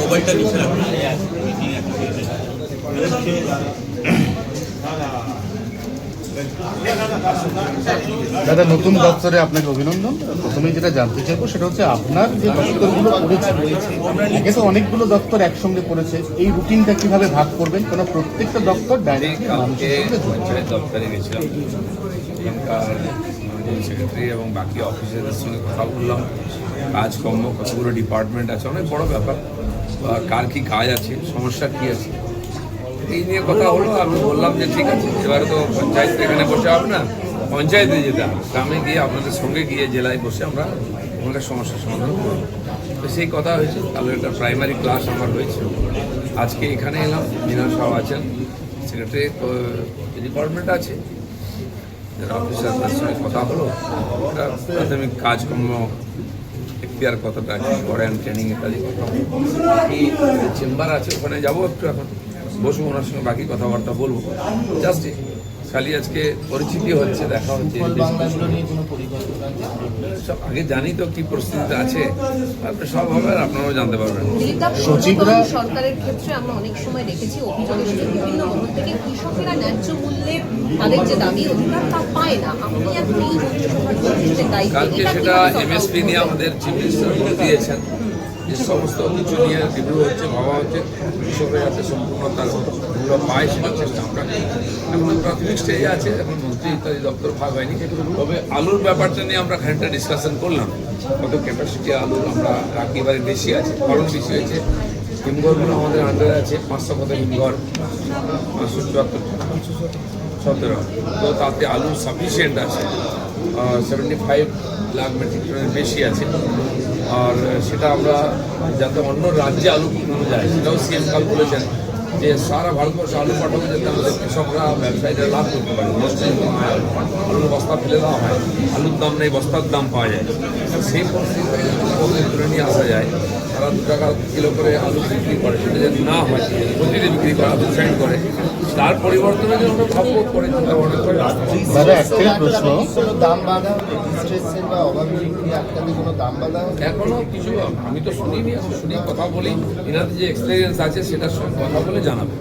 মোবাইলটা নিচে দাদা, নতুন দপ্তরে আপনাকে অভিনন্দন। প্রথমে যেটা জানতে চাইবো সেটা হচ্ছে আপনার যে দপ্তরগুলো করেছে, আগে তো অনেকগুলো দপ্তর একসঙ্গে করেছে, এই রুটিনটা কিভাবে ভাগ করবেন? কেন প্রত্যেকটা দপ্তর ডাইরেক্টলি মানুষের সঙ্গে পঞ্চায়েত দপ্তরে গেছিলাম, এখানকার সেক্রেটারি এবং বাকি অফিসারদের সঙ্গে কথা বললাম। কাজকর্ম কতগুলো ডিপার্টমেন্ট আছে, অনেক বড় ব্যাপার, কার কি কাজ আছে, সমস্যা কি আছে, এই নিয়ে কথা হলো। আমি বললাম যে ঠিক আছে, এবারে তো পঞ্চায়েত এখানে বসে হবে না, পঞ্চায়েতে যেতে হবে, গ্রামে গিয়ে আপনাদের সঙ্গে গিয়ে জেলায় বসে আমরা আমাদের সমস্যার সমাধান করব। তো সেই কথা হয়েছে। তাহলে একটা প্রাইমারি ক্লাস আমার হয়েছে, আজকে এখানে এলাম। মিনার সাহেব আছেন, সেক্রেটারি ডিপার্টমেন্ট আছে, অফিসারদের সঙ্গে কথা হলো। একটা প্রাথমিক কাজকর্ম এখতিয়ার কতটা কী করেন, ট্রেনিং ইত্যাদি কথা। বাকি চেম্বার আছে, ওখানে যাবো একটু, এখন বসবো, ওনার সঙ্গে বাকি কথাবার্তা বলবো। জাস্ট খালি আজকে পরিচিতি হচ্ছে, দেখা হচ্ছে। সব আগে জানি তো কি পরিস্থিতিতে আছে, আপনি সব হবে আর আপনারাও জানতে পারবেন। সচিবরা সরকারের ক্ষেত্রে আমরা অনেক সময় দেখেছি অভিযোগ এসেছে বিভিন্ন মহল থেকে, কৃষকেরা ন্যায্য মূল্যে তাদের যে দাবি অধিকার তা পায় না। আপনি এখন এই মন্ত্রিসভার দায়িত্ব, কালকে সেটা এমএসপি নিয়ে আমাদের চিফ মিনিস্টার দিয়েছেন, যে সমস্ত কিছু নিয়ে রিভিউ হচ্ছে, ভাবা হচ্ছে, কৃষকরা যাতে সম্পূর্ণ তার মূল্য পায় সেটার চেষ্টা আমরা করি। এখন প্রাথমিক স্টেজে আছে, এখন মন্ত্রী ইত্যাদি দপ্তর ভাগ হয়নি। তবে আলুর ব্যাপারটা নিয়ে আমরা খানিকটা ডিসকাশন করলাম, কত ক্যাপাসিটি আলুর আমরা রাখি, এবারে বেশি আছে, ফলন বেশি হয়েছে। হিমঘরগুলো আমাদের আন্ডারে আছে, 500 কত হিমঘর, 574 তো তাতে আলু সাফিসিয়েন্ট আছে, 75 লাখ মেট্রিক টনের বেশি আছে। আর সেটা আমরা যাতে অন্য রাজ্যে আলু পাঠানো যায়, সেটাও সিএম কাল বলেছেন যে সারা ভারতবর্ষে আলু পাঠানো যাতে আমাদের কৃষকরা ব্যবসায়ীরা লাভ করতে পারে। আলুর বস্তা ফেলে দেওয়া হয়, আলুর দাম নেই, বস্তার দাম পাওয়া যায়। সেই পরিস্থিতি তুলে নিয়ে আসা যায়, তারা 2 টাকা কিলো করে আলু বিক্রি করে, সেটা যদি না হয় প্রতিদিন বিক্রি করে, আলু সাইড করে, তার পরিবর্তনে যে আমরা ভাববো করে চিন্তা ভাবনা করে। দাদা, একটাই প্রশ্ন, দাম বাধা স্ট্রেসের বা অভাবী বিক্রি আটকাতে কোনো দাম বাধা এখনো কিছু আমি তো শুনিনি, এখন শুনি, কথা বলি, এনাদের যে এক্সপিরিয়েন্স আছে সেটার সঙ্গে কথা বলে জানাবো।